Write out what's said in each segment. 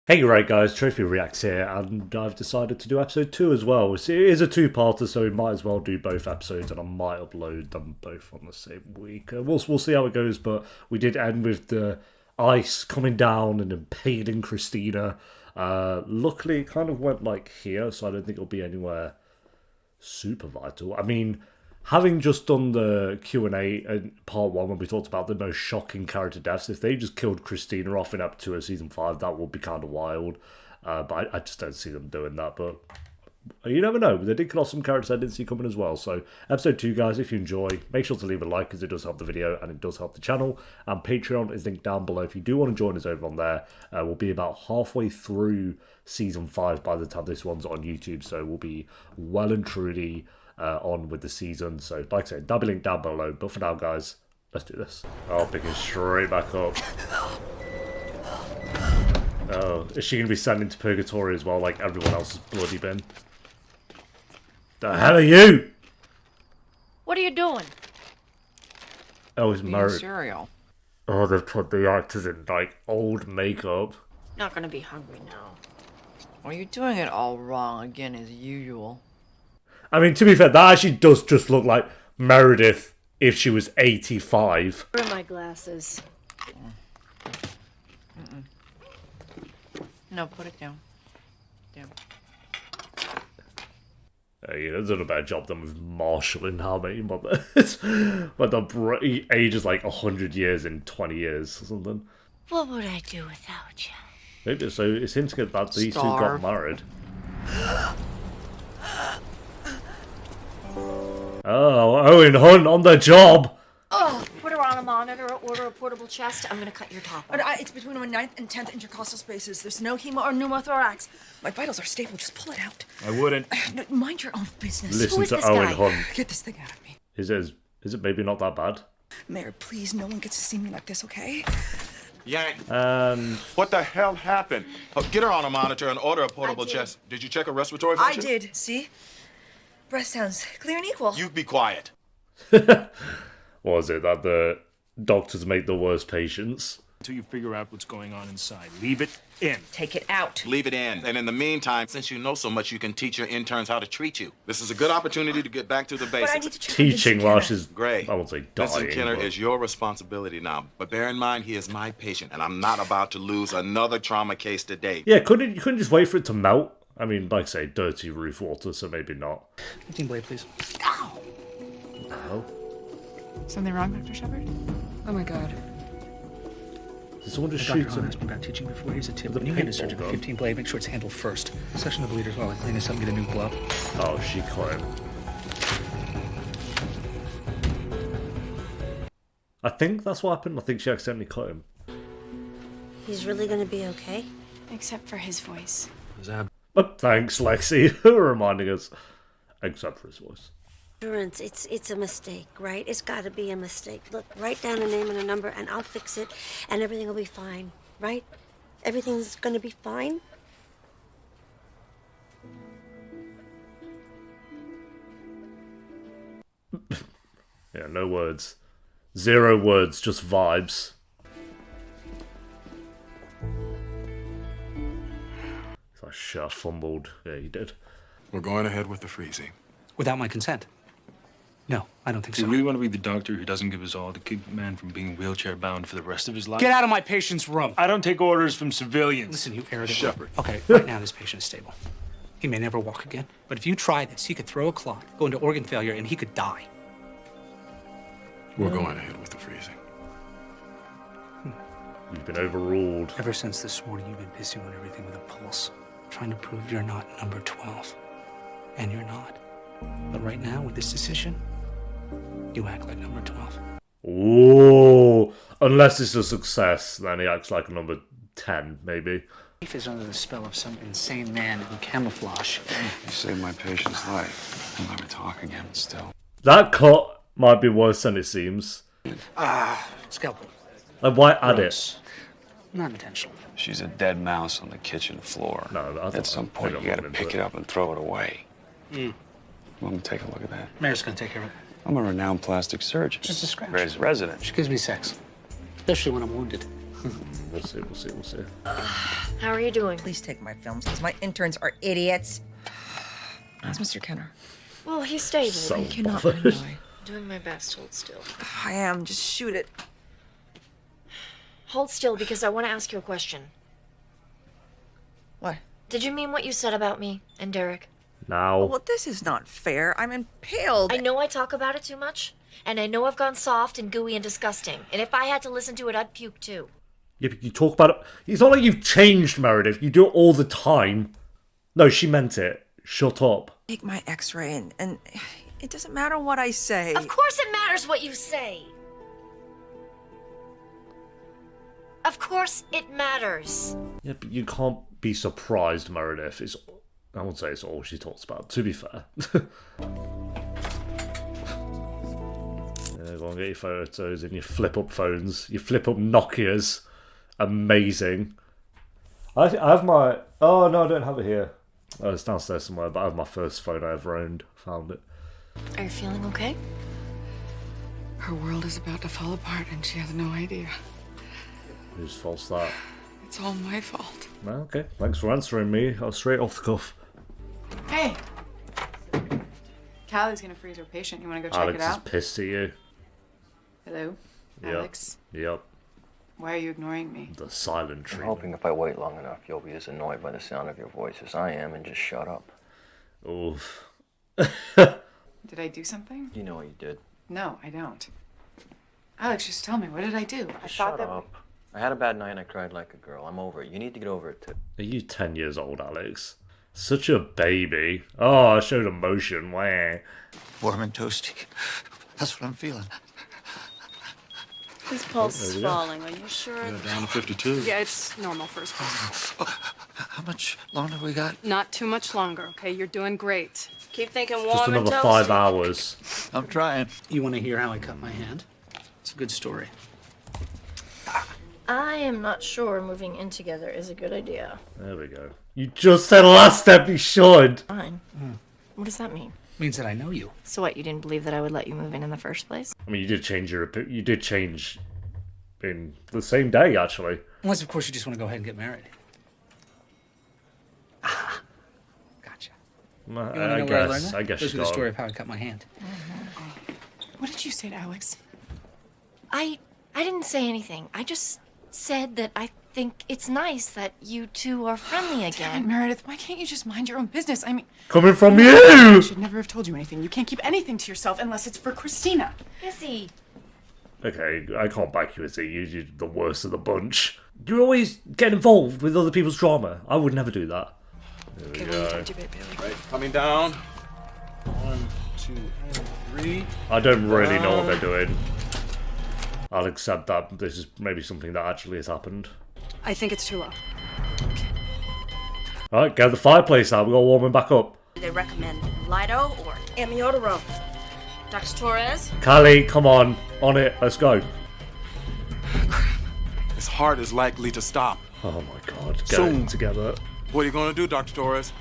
Hey, right guys, Trophy Reacts here, and I've decided to do episode 2 as well. It is a two-parter, so we might as well do both episodes, and I might upload them both on the same week. We'll see how it goes, but we did end with the ice coming down and impeding Christina. Luckily, it kind of went like here, so I don't think it'll be anywhere super vital. I mean, having just done the Q&A in part 1 when we talked about the most shocking character deaths, if they just killed Christina off in episode 2 of season 5, that would be kind of wild. But I just don't see them doing that. But you never know. They did kill off some characters I didn't see coming as well. So episode 2, guys, if you enjoy, make sure to leave a like because it does help the video and it does help the channel. And Patreon is linked down below if you do want to join us over on there. We'll be about halfway through season 5 by the time this one's on YouTube. So we'll be well and truly on with the season. So like I said, that'll be linked down below. But for now, guys, let's do this. Oh, picking straight back up. Oh, is she going to be sent into purgatory as well, like everyone else has bloody been? The hell are you? What are you doing? Oh, it's Meredith. Cereal. Oh, they've put the actors in, like, old makeup. Not gonna be hungry now. Well, you're doing it all wrong again as usual. I mean, to be fair, that actually does just look like Meredith if she was 85. Where are my glasses? No, put it down. Down. They've done a better job than with marshalling how many mothers. But the age is like 100 years in 20 years or something. What would I do without you? Maybe so. It's hinting that these two got married. Oh, Owen Hunt on the job. Oh, put her on a monitor, order a portable chest. I'm gonna cut your top off. It's between my 9th and 10th intercostal spaces. There's no hemo or pneumothorax. My vitals are stable. Just pull it out. I wouldn't. No, mind your own business. Listen is to this Owen guy? Hunt. Get this thing out of me. Is it maybe not that bad? Mayor, please, no one gets to see me like this, okay? Yank. And What the hell happened? Get her on a monitor and order a portable chest. Did you check her respiratory I function? did. See? Breath sounds clear and equal. You be quiet. what was it that the doctors make the worst patients? Until you figure out what's going on inside. Leave it in. Take it out. Leave it in. And in the meantime, since you know so much, you can teach your interns how to treat you. This is a good opportunity to get back to the But I basics. need to check Teaching while she's, Great. I won't say Vincent dying. Kenner but- is your responsibility now. But bear in mind, he is my patient, and I'm not about to lose another trauma case today. Yeah, you couldn't just wait for it to melt? I mean, like I say, dirty roof water, so maybe not. 15 blade, please. Ow! Oh. Something wrong, Dr. Shepard? Oh my god. Did someone just Dr. shoot Hahn him? asked me about teaching before. Here's a tip. The When you hand a paintball surgical gun. 15 blade, make sure it's handled first. Section the bleeders while I clean this up and get a new glove. Oh, she caught him. I think that's what happened. I think she accidentally cut him. He's really gonna be okay? Except for his voice. But thanks, Lexi, for reminding us. Except for his voice. Insurance, it's a mistake, right? It's gotta be a mistake. Look, write down a name and a number and I'll fix it and everything will be fine, right? Everything's gonna be fine? Yeah, no words. 0 words, just vibes. He's like, shit, I fumbled. Yeah, he did. We're going ahead with the freezing. Without my consent? No, I don't think Do so. you really want to be the doctor who doesn't give his all to keep a man from being wheelchair bound for the rest of his life? Get out of my patient's room! I don't take orders from civilians. Listen, you arrogant... Shepard. Okay, right now this patient is stable. He may never walk again, but if you try this, he could throw a clot, go into organ failure, and he could die. We're going ahead with the freezing. You've been overruled. Ever since this morning, you've been pissing on everything with a pulse, trying to prove you're not number 12. And you're not. But right now, with this decision, you act like number 12. Ooh. Unless it's a success, then he acts like a number 10, maybe. Life is under the spell of some insane man in camouflage. You saved my patient's life. We'll never talk again still. That cut might be worse than it seems. Scalpel. Like, why add it? Gross. Not intentional. She's a dead mouse on the kitchen floor. No, I thought- At some point, maybe you I'm gotta into pick it. it up and throw it away. Let me take a look at that. Mayor's gonna take care of it. I'm a renowned plastic surgeon. Just a scratch. Raised resident. She gives me sex. Especially when I'm wounded. We'll see, we'll see, we'll see. How are you doing? Please take my films, because my interns are idiots. How's Mr. Kenner? Well, he's stable. So I cannot bothered. annoy. Doing my best. Hold still. I am. Just shoot it. Hold still because I want to ask you a question. What? Did you mean what you said about me and Derek? Now, Well, this is not fair. I'm impaled. I know I talk about it too much, and I know I've gone soft and gooey and disgusting. And if I had to listen to it, I'd puke too. yeah, but you talk about it. It's not like you've changed, Meredith. You do it all the time. No, she meant it. Shut up. Take my x-ray and it doesn't matter what I say. Of course it matters what you say. Of course it matters. Yeah, but you can't be surprised, Meredith. I won't say it's all she talks about, to be fair. Yeah, go on, get your photos and your flip-up phones. Your flip-up Nokias. Amazing. I have my... Oh, no, I don't have it here. Oh, it's downstairs somewhere, but I have my first phone I ever owned. Found it. Are you feeling okay? Her world is about to fall apart and she has no idea. Whose fault's that? It's all my fault. No, okay. Thanks for answering me. I was straight off the cuff. Hey! Callie's gonna freeze her patient. You wanna go check Alex it is out? pissed at you. Hello? Yep. Alex? Yep. Why are you ignoring me? The silent I'm treatment. hoping if I wait long enough, you'll be as annoyed by the sound of your voice as I am and just shut up. Oof. Did I do something? You know what you did. No, I don't. Alex, just tell me, what did I do? I Just thought shut that up. I had a bad night and I cried like a girl. I'm over it. You need to get over it too. Are you 10 years old, Alex? Such a baby. Oh, I showed emotion. Wah. Warm and toasty. That's what I'm feeling. His pulse there is we go. falling. Are you sure? Yeah, down to 52. Yeah, it's normal for his pulse. How much longer we got? Not too much longer, okay? You're doing great. Keep thinking warm Just and another toasty. 5 hours. I'm trying. You want to hear how I cut my hand? It's a good story. I am not sure moving in together is a good idea. There we go. You just said last step you should. Fine. What does that mean? Means that I know you. So what, you didn't believe that I would let you move in the first place? I mean, you did change you did change in the same day, actually. Unless, of course, you just want to go ahead and get married. Ah, gotcha. You want to know where I learned that? I guess Goes you with the got story it. of how I cut my hand. What did you say to Alex? I didn't say anything. I just said that I think it's nice that you two are friendly Damn again. it, Meredith, why can't you just mind your own business? I mean, Coming from I you! should never have told you anything. You can't keep anything to yourself unless it's for Christina. Izzie. Okay, I can't back you, Izzie. You're the worst of the bunch. You always get involved with other people's drama. I would never do that. There we go. Right, coming down. 1, 2, and 3. I don't really know what they're doing. I'll accept that this is maybe something that actually has happened. I think it's too low. Alright, get the fireplace out. We've got to warm him back up. Do they recommend Lido or amiodarone? Dr. Torres? Callie, come on. On it. Let's go. His heart is likely to stop. Oh my god. Get Soon. it together. What are you going to do, Dr. Torres?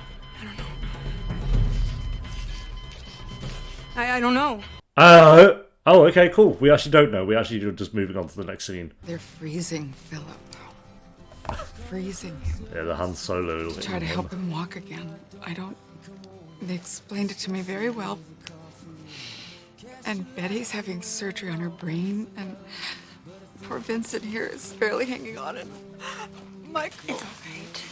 I don't know. Oh, okay, cool. We actually don't know. We actually are just moving on to the next scene. They're freezing Philip. Freezing him. Yeah, the Han Solo. Try to help him walk again. They explained it to me very well. And Betty's having surgery on her brain, and poor Vincent here is barely hanging on. And Michael. It's all right.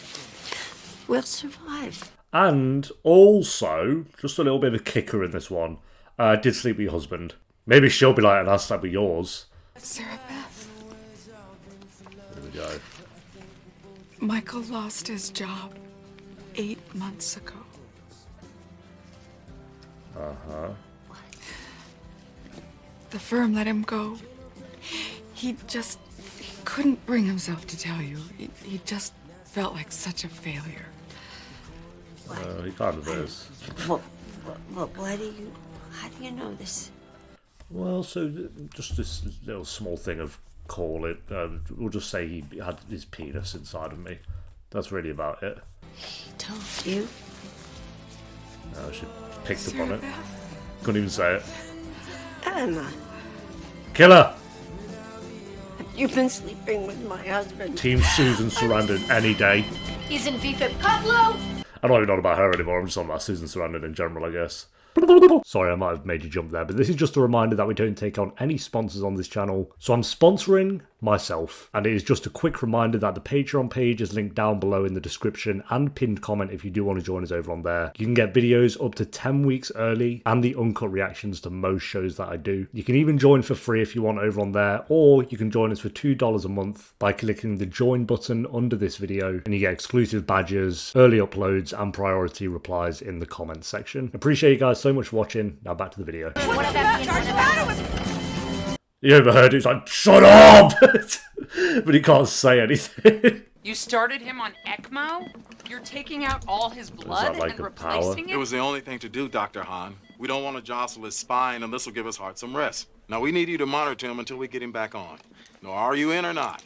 We'll survive. And also, just a little bit of a kicker in this one. Did sleep with your husband. Maybe she'll be like, and I'll sleep with yours. Sarah Beth. There we go. Michael lost his job 8 months ago. Uh-huh. The firm let him go. He couldn't bring himself to tell you. He just felt like such a failure. He kind of is. Why do you... How do you know this? Well, so just this little small thing of call it. We'll just say he had his penis inside of me. That's really about it. He told you? She picked up on it. Couldn't even say it. Emma. Killer! You've been sleeping with my husband. Team Susan Sarandon any day. He's in VFib. Cut blue! I'm not even on about her anymore, I'm just on about Susan Sarandon in general, I guess. Sorry, I might have made you jump there, but this is just a reminder that we don't take on any sponsors on this channel. So I'm sponsoring myself, and it is just a quick reminder that the Patreon page is linked down below in the description and pinned comment if you do want to join us over on there. You can get videos up to 10 weeks early and the uncut reactions to most shows that I do. You can even join for free if you want over on there, or you can join us for $2 a month by clicking the join button under this video, and you get exclusive badges, early uploads, and priority replies in the comments section. Appreciate you guys so much for watching. Now back to the video. You overheard it, he's like, shut up! But he can't say anything. You started him on ECMO? You're taking out all his blood like and a replacing It was the only thing to do, Dr. Hahn. We don't want to jostle his spine, and this will give his heart some rest. Now, we need you to monitor him until we get him back on. Now, are you in or not?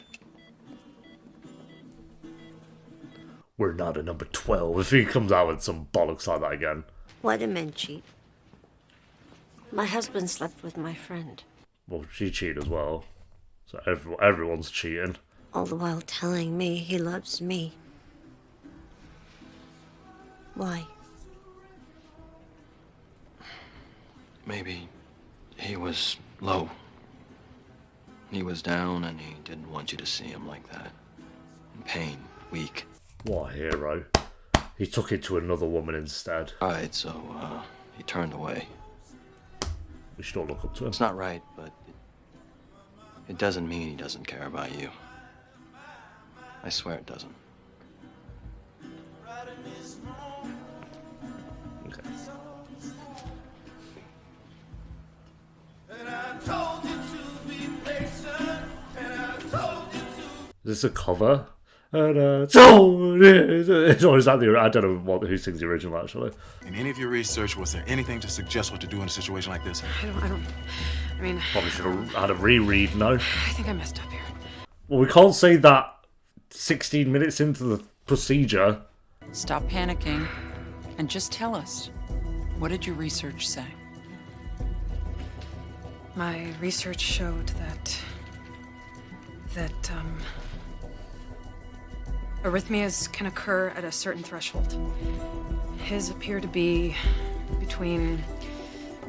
We're not at number 12 if he comes out with some bollocks like that again. What do men cheat? My husband slept with my friend. Well, she cheated as well. So everyone's cheating. All the while telling me he loves me. Why? Maybe he was low. He was down and he didn't want you to see him like that. In pain, weak. What a hero. He took it to another woman instead. Right, so he turned away. We should all look up to him. It's not right, but it doesn't mean he doesn't care about you. I swear it doesn't. Okay. Is this a cover? Or is that the? I don't know who sings the original actually. In any of your research, was there anything to suggest what to do in a situation like this? I mean, Probably should have had a reread, no? I think I messed up here. Well, we can't say that 16 minutes into the procedure. Stop panicking and just tell us. What did your research say? My research showed that arrhythmias can occur at a certain threshold. His appear to be between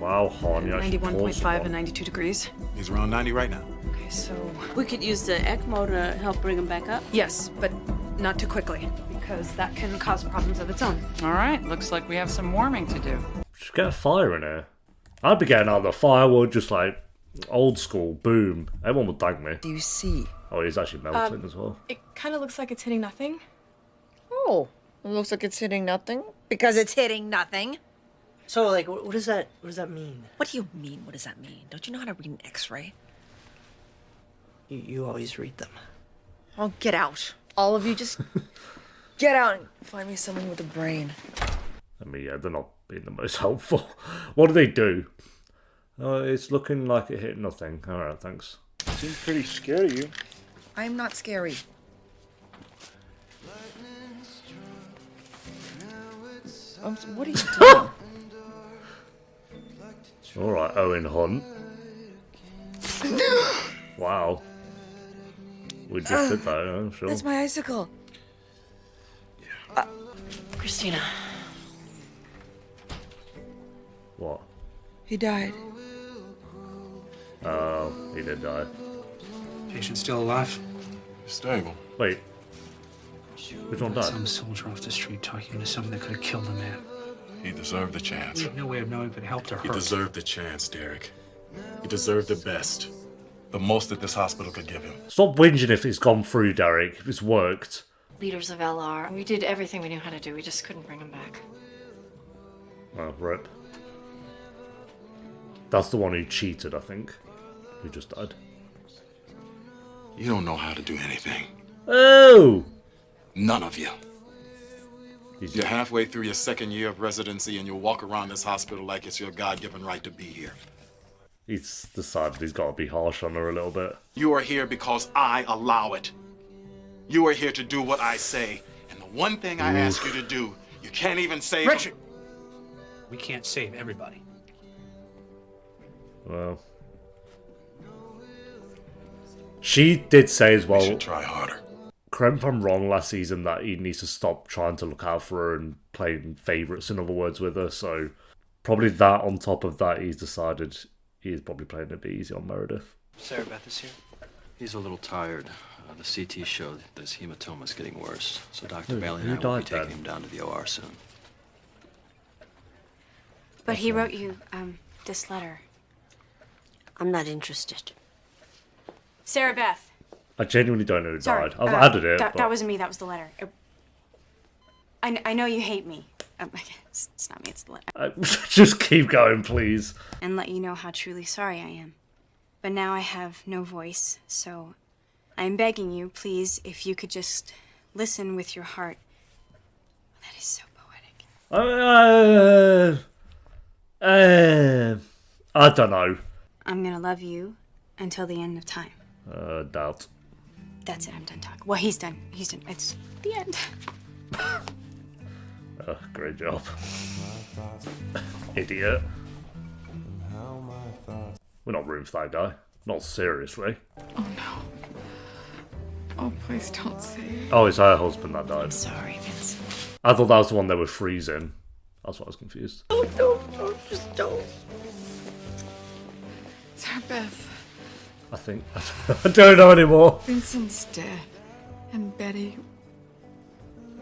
Wow, Hahn, you actually paused 91.5 one. and 92 degrees. He's around 90 right now. Okay, so... We could use the ECMO to help bring him back up. Yes, but not too quickly, because that can cause problems of its own. All right, looks like we have some warming to do. Just get a fire in here. I'd be getting out the firewood, just like old school, boom. Everyone would thank me. Do you see? Oh, he's actually melting as well. It kind of looks like it's hitting nothing. Oh, it looks like it's hitting nothing. Because it's hitting nothing. So, like, what does that mean? What do you mean, what does that mean? Don't you know how to read an x-ray? You always read them. Oh, get out. All of you just get out and find me someone with a brain. I mean, yeah, they're not being the most helpful. What do they do? It's looking like it hit nothing. Alright, thanks. Seems pretty scary, you. I'm not scary. What are you doing? Alright, Owen Hunt. Wow. We just did that, I'm sure. That's my icicle. Christina. What? He died. Oh, he did die. Patient still alive? Stable. Wait. Which one died? Some soldier off the street talking to someone that could have killed a man. He deserved the chance. We have no way of knowing if it helped or He hurt. deserved the chance, Derek. He deserved the best. The most that this hospital could give him. Stop whinging if it's gone through, Derek. If it's worked. Leaders of LR. We did everything we knew how to do. We just couldn't bring him back. Oh, rip. That's the one who cheated, I think. Who just died. You don't know how to do anything. Oh! None of you. You're halfway through your second year of residency and you'll walk around this hospital like it's your God-given right to be here. He's decided he's got to be harsh on her a little bit. You are here because I allow it. You are here to do what I say. And the one thing I ask you to do, you can't even say... Richard! We can't save everybody. Well... She did say as well. We should try harder. Correct me if I'm wrong, last season that he needs to stop trying to look out for her and playing favourites, in other words, with her. So probably that on top of that, he's decided he's probably playing a bit easy on Meredith. Sarah Beth is here. He's a little tired. The CT showed that his hematoma is getting worse, so Dr. Bailey and I will be taking him down to the OR soon. But he wrote you, this letter. I'm not interested. Sarah Beth. I genuinely don't know who Sorry, died. I've added it. That but... wasn't me, that was the letter. I know you hate me. It's not me, it's the letter. Just keep going, please. And let you know how truly sorry I am. But now I have no voice, so I'm begging you, please, if you could just listen with your heart. That is so poetic. I don't know. I'm gonna love you until the end of time. Doubt. That's it, I'm done talking. Well, he's done. He's done. It's the end. Great job. Idiot. We're not rooting for that guy. Not seriously. Oh no. Oh, please don't say it. Oh, it's her husband that died. I'm sorry, Vincent. I thought that was the one they were freezing. That's why I was confused. Oh, no, just don't. Sarah Beth. I think. I don't know anymore. Vincent's dead. And Betty.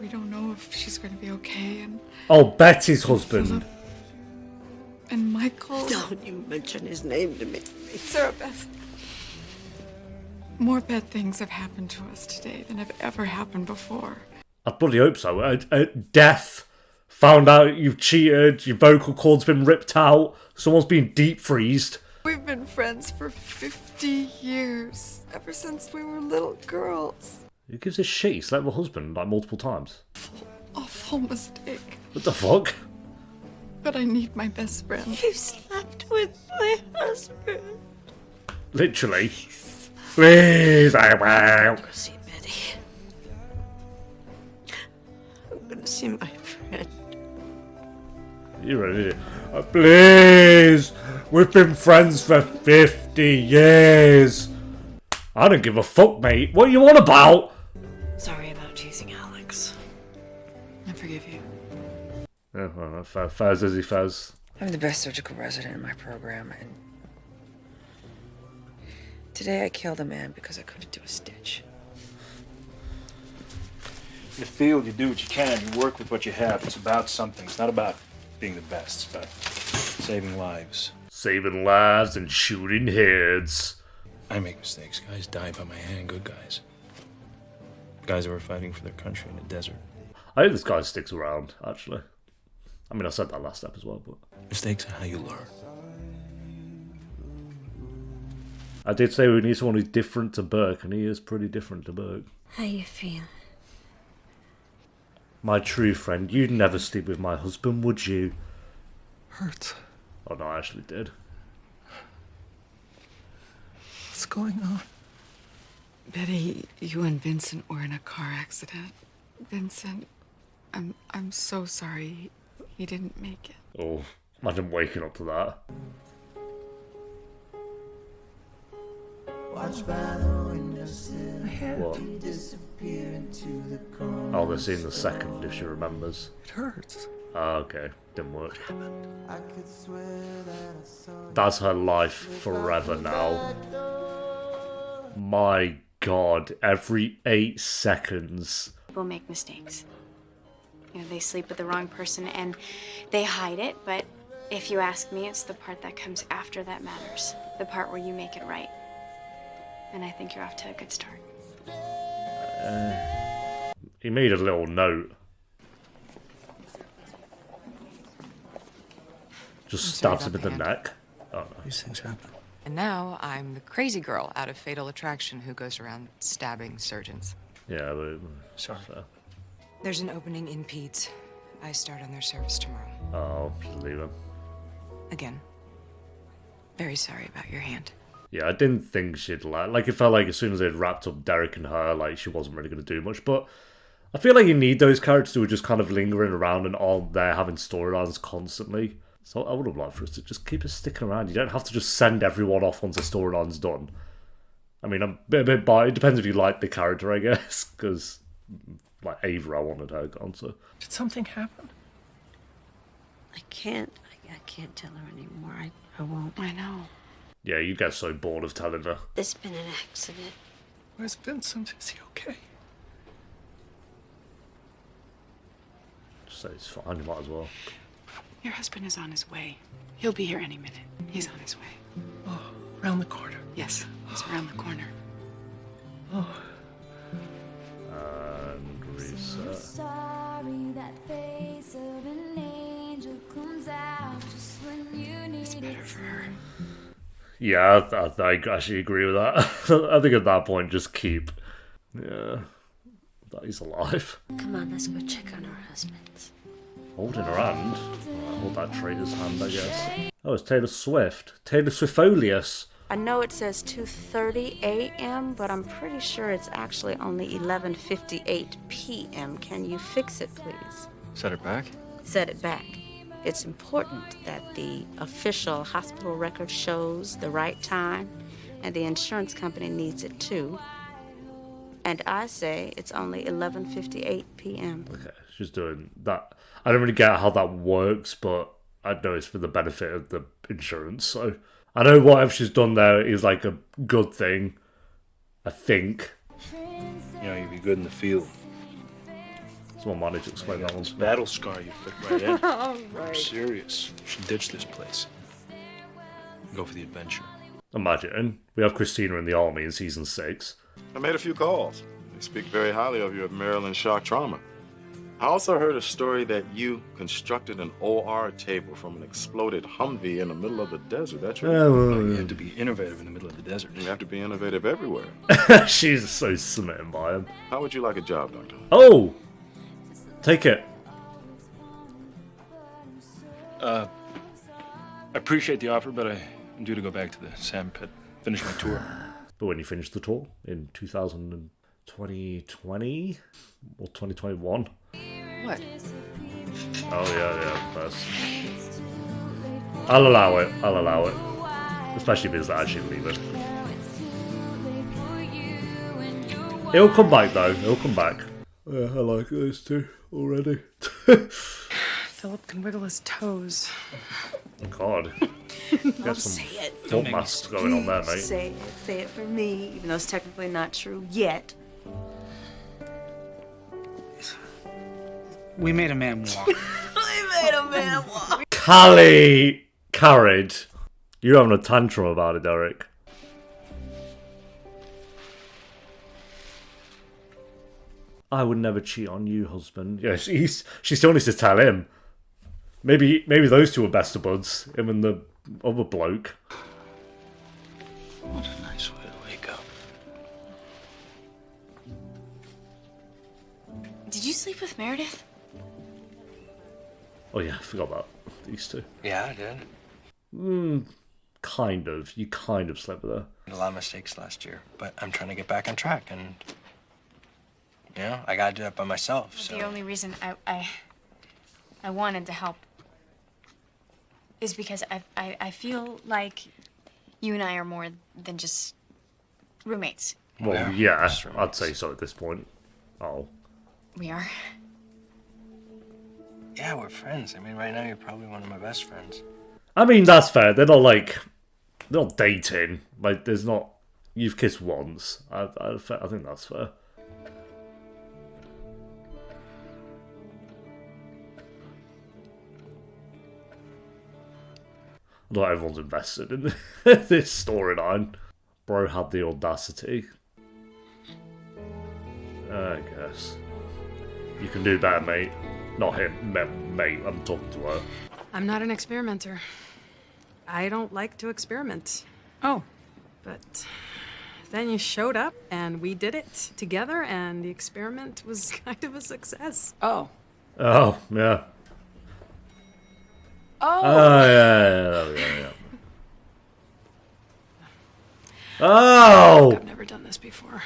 We don't know if she's going to be okay. And Oh, Betty's husband. And Michael. Don't you mention his name to me. Sarah Beth. More bad things have happened to us today than have ever happened before. I bloody hope so. Death. Found out you've cheated. Your vocal cord's been ripped out. Someone's been deep freezed. We've been friends for 50 years. Ever since we were little girls. Who gives a shit? He slept with her husband like multiple times. Awful mistake. What the fuck? But I need my best friend. You slept with my husband. Literally. Please, I will. Go see Betty. I'm gonna see my friend. You're an idiot. Please! We've been friends for 50 years! I don't give a fuck, mate. What are you on about? Sorry about choosing Alex. I forgive you. Yeah, well, Faz, Izzie, Faz. I'm the best surgical resident in my program, and today I killed a man because I couldn't do a stitch. In the field, you do what you can. You work with what you have. It's about something. It's not about being the best. It's about saving lives. Saving lives and shooting heads. I make mistakes. Guys die by my hand. Good guys. Guys who are fighting for their country in the desert. I hope this guy sticks around, actually. I mean, I said that last step as well, but... Mistakes are how you learn. I did say we need someone who's different to Burke, and he is pretty different to Burke. How you feel? My true friend, you'd never sleep with my husband, would you? Hurts. Oh, no, I actually did. What's going on? Betty, you and Vincent were in a car accident. Vincent, I'm so sorry. He didn't make it. Oh, imagine waking up to that. What? Oh, they're seeing the second if she remembers. It hurts. Ah, okay. Didn't work. That's her life forever now. My god, every 8 seconds. People make mistakes. You know, they sleep with the wrong person and they hide it, but if you ask me, it's the part that comes after that matters. The part where you make it right. And I think you're off to a good start. He made a little note. Just stabs him in the neck. Oh, no. These things happen. And now I'm the crazy girl out of Fatal Attraction who goes around stabbing surgeons. Yeah, but... Sorry. There's an opening in Peds. I start on their service tomorrow. Oh, just leave him. Again. Very sorry about your hand. Yeah, I didn't think she'd like it felt like as soon as they'd wrapped up Derek and her, like she wasn't really going to do much. But I feel like you need those characters who are just kind of lingering around and aren't there having storylines constantly. So I would have liked for us to just keep us sticking around. You don't have to just send everyone off once the storyline's done. I mean, I'm a bit biased. It depends if you like the character, I guess, because like Ava, I wanted her gone. So Did something happen? I can't tell her anymore. I won't. I know. yeah, you get so bored of telling her. There's been an accident. Where's Vincent? Is he okay? Just say it's fine. You might as well. Your husband is on his way. He'll be here any minute. He's on his way. Oh, around the corner. Yes, he's around the corner. Oh. And reset. Sorry, that face of an angel comes out just when you need It's better for her. Yeah, I actually agree with that. I think at that point, just keep. Yeah, that he's alive. Come on, let's go check on our husbands. Holding her hand. Hold that traitor's hand, I guess. Oh, it's Taylor Swift. Taylor Swiftolius. I know it says 2:30 a.m., but I'm pretty sure it's actually only 11:58 p.m. Can you fix it, please? Set it back? Set it back. It's important that the official hospital record shows the right time, and the insurance company needs it too. And I say it's only 11:58 p.m. Okay, she's doing that. I don't really get how that works, but I know it's for the benefit of the insurance, so I know whatever she's done there is like a good thing. I think. You know, you'd be good in the field. Someone might need to explain that one. This battle scar you fit right in. All I'm right. serious. You should ditch this place. Go for the adventure. Imagine we have Christina in the army in season 6. I made a few calls. They speak very highly of you at Maryland Shock Trauma. I also heard a story that you constructed an OR table from an exploded Humvee in the middle of the desert. That's true? You have to be innovative in the middle of the desert. You have to be innovative everywhere. She's so smitten by him. How would you like a job, Doctor? Oh! Take it. I appreciate the offer, but I'm due to go back to the sand pit, finish my tour. But when you finish the tour in 2020 or 2021. What? Oh yeah, that's... I'll allow it. Especially if it's actually leaving. It'll come back though. It'll come back. Yeah, I like those two already. Philip can wiggle his toes. God. Got some say it. foot masks going on there, mate. Say it for me, even though it's technically not true yet. We made a man walk. We made a man walk. Callie carried. You're having a tantrum about it, Derek. I would never cheat on you, husband. Yeah, she still needs to tell him. Maybe those two are best of buds. Him and the other bloke. What a nice way to wake up. Did you sleep with Meredith? Oh yeah, I forgot about these two. Yeah, I did. Kind of. You kind of slept with her. Made a lot of mistakes last year, but I'm trying to get back on track, and you know, I gotta do it by myself. So The only reason I wanted to help is because I feel like you and I are more than just roommates. Well, yeah, I'd say so at this point. Oh. We are. yeah, we're friends. I mean, right now you're probably one of my best friends. I mean, that's fair. They're not dating. Like, there's not... You've kissed once. I think that's fair. Not everyone's invested in this storyline. Bro had the audacity. I guess. You can do better, mate. Not him, mate. I'm talking to her. I'm not an experimenter. I don't like to experiment. Oh. But then you showed up and we did it together and the experiment was kind of a success. Oh. Oh, yeah. Oh! Yeah. Oh! I've never done this before.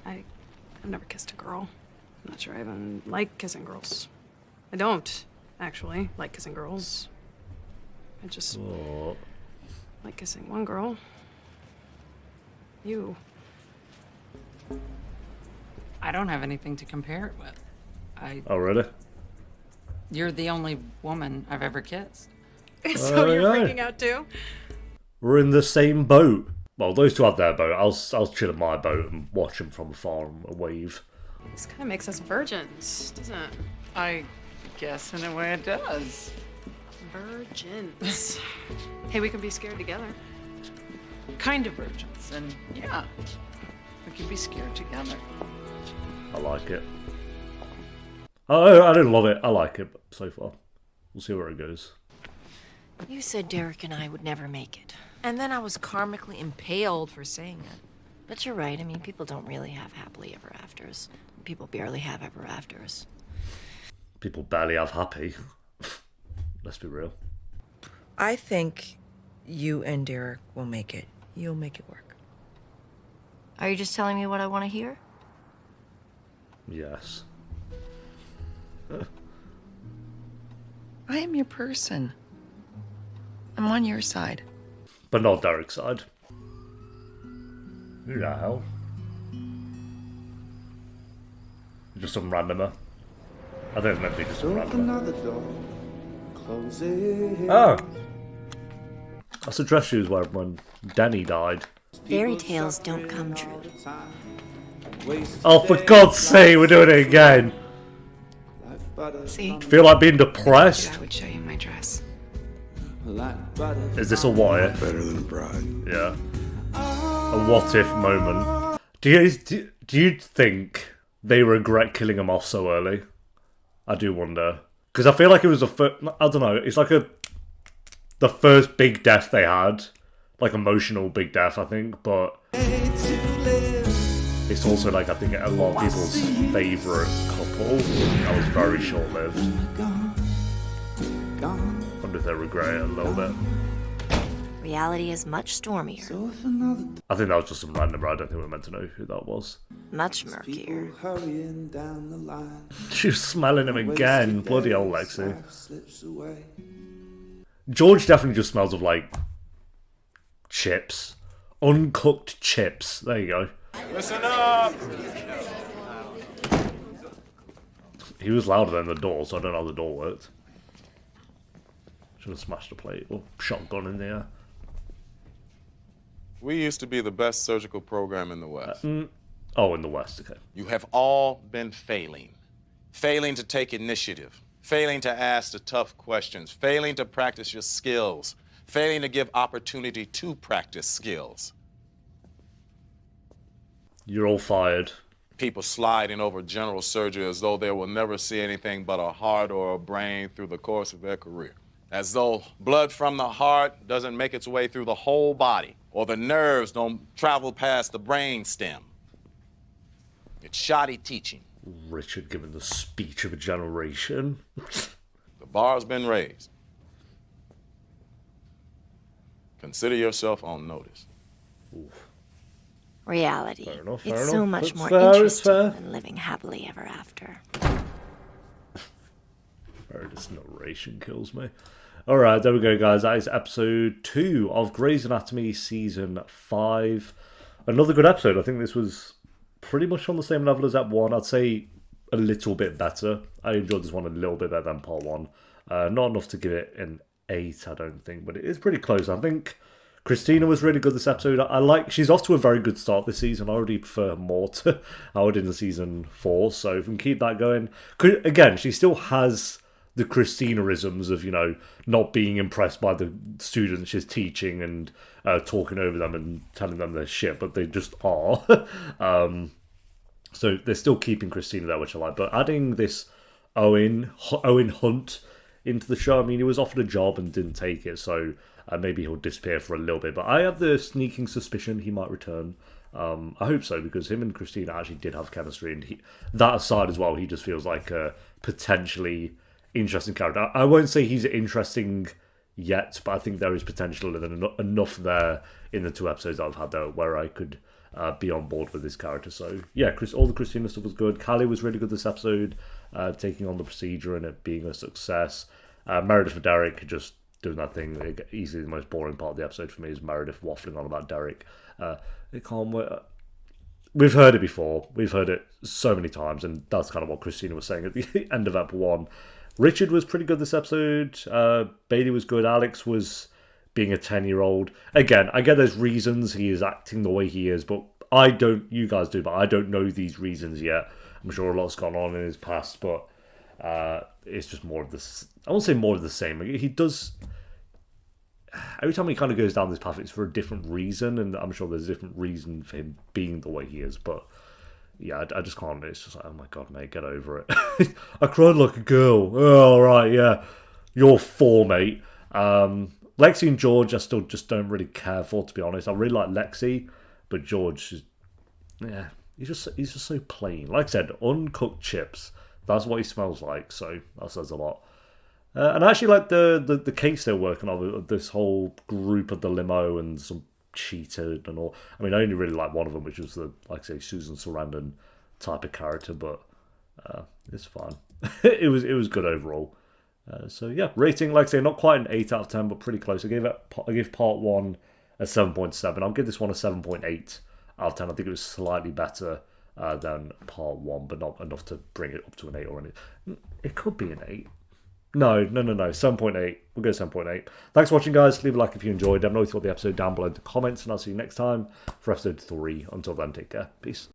I've never kissed a girl. I'm not sure I even like kissing girls. I don't, actually, like kissing girls. I just like kissing one girl. You. I don't have anything to compare it with. Oh, really? You're the only woman I've ever kissed. So you're yeah. freaking out too? We're in the same boat. Well, those two have their boat. I'll chill in my boat and watch them from afar and wave. This kind of makes us virgins, doesn't it? I guess in a way it does. Virgins. Hey, we can be scared together. Kind of virgins, and yeah, we can be scared together. I like it. I don't love it. I like it so far. We'll see where it goes. You said Derek and I would never make it. And then I was karmically impaled for saying it. But you're right. I mean, people don't really have happily ever afters. People barely have ever afters. People barely have happy. Let's be real. I think you and Derek will make it. You'll make it work. Are you just telling me what I want to hear? Yes. I am your person. I'm on your side. But not Derek's side. Who the hell? Just some randomer. I think it's meant to be just some randomer. Oh! That's the dress she was wearing when Danny died. Fairy tales don't come true. Oh, for God's sake, we're doing it again! See? Feel like being depressed? I would show you my dress. Is this a what if? Better than a bride. Yeah. A what if moment. Do you think they regret killing him off so early? I do wonder. Because I feel like it was I don't know, it's like the first big death they had. Like emotional big death, I think, but it's also like I think a lot of people's favourite couple. That was very short lived. Wonder if they regret it a little bit. Reality is much stormier, I think that was just some random. I don't think we're meant to know who that was. much murkier. She was smelling him again. Bloody old Lexi. George definitely just smells of like chips. Uncooked chips. There you go. Listen up! He was louder than the door, so I don't know how the door worked. Should have smashed a plate or shotgun in there. We used to be the best surgical program in the West. Oh, in the West, okay. You have all been failing. Failing to take initiative. Failing to ask the tough questions. Failing to practice your skills. Failing to give opportunity to practice skills. You're all fired. People sliding over general surgery as though they will never see anything but a heart or a brain through the course of their career. As though blood from the heart doesn't make its way through the whole body, or the nerves don't travel past the brain stem. It's shoddy teaching. Richard giving the speech of a generation. The bar's been raised. Consider yourself on notice. Oof. Reality. Fair enough, It's fair so enough. much It's more fair, it's interesting fair. than living happily ever after. Meredith's narration kills me. Alright, there we go, guys. That is episode 2 of Grey's Anatomy Season 5. Another good episode. I think this was pretty much on the same level as Ep 1. I'd say a little bit better. I enjoyed this one a little bit better than Part 1. Not enough to give it an 8, I don't think, but it is pretty close. I think Christina was really good this episode. She's off to a very good start this season. I already prefer more to how it did in Season 4, so if we can keep that going. Again, she still has the Christina-isms of, not being impressed by the students she's teaching and talking over them and telling them their shit, but they just are. So they're still keeping Christina there, which I like. But adding this Owen Hunt into the show, I mean, he was offered a job and didn't take it, so maybe he'll disappear for a little bit. But I have the sneaking suspicion he might return. I hope so, because him and Christina actually did have chemistry, and that aside as well, he just feels like a potentially interesting character. I won't say he's interesting yet, but I think there is potential and enough there in the 2 episodes that I've had there where I could be on board with this character. So yeah, all the Christina stuff was good. Callie was really good this episode, taking on the procedure and it being a success. Meredith and Derek just doing that thing. Easily the most boring part of the episode for me is Meredith waffling on about Derek. It can't wait. we've heard it before. We've heard it so many times, and that's kind of what Christina was saying at the end of Ep 1. Richard was pretty good this episode. Bailey was good. Alex was being a 10-year-old. Again, I get there's reasons he is acting the way he is, but I don't, you guys do, but I don't know these reasons yet. I'm sure a lot's gone on in his past, but it's just more of this. I won't say more of the same. He does. Every time he kind of goes down this path, it's for a different reason, and I'm sure there's a different reason for him being the way he is. But yeah, I just can't. It's just like, oh my god, mate, get over it. I cried like a girl. Oh, all right, yeah, you're 4, mate. Lexi and George, I still just don't really care for, to be honest. I really like Lexi, but George, yeah, he's just so plain. Like I said, uncooked chips. That's what he smells like. So that says a lot. And I actually like the case they're working on with this whole group of the limo and some cheated and all. I mean, I only really like one of them, which was the, like I say, Susan Sarandon type of character, but it's fine. it was good overall. So yeah, rating, like I say, not quite an 8 out of 10, but pretty close. I give part 1 a 7.7. I'll give this one a 7.8 out of 10. I think it was slightly better than part 1, but not enough to bring it up to an 8 or anything. It could be an 8. No. 7.8. We'll go 7.8. Thanks for watching, guys. Leave a like if you enjoyed. Let me know what you thought of the episode down below in the comments, and I'll see you next time for episode 3. Until then, take care. Peace.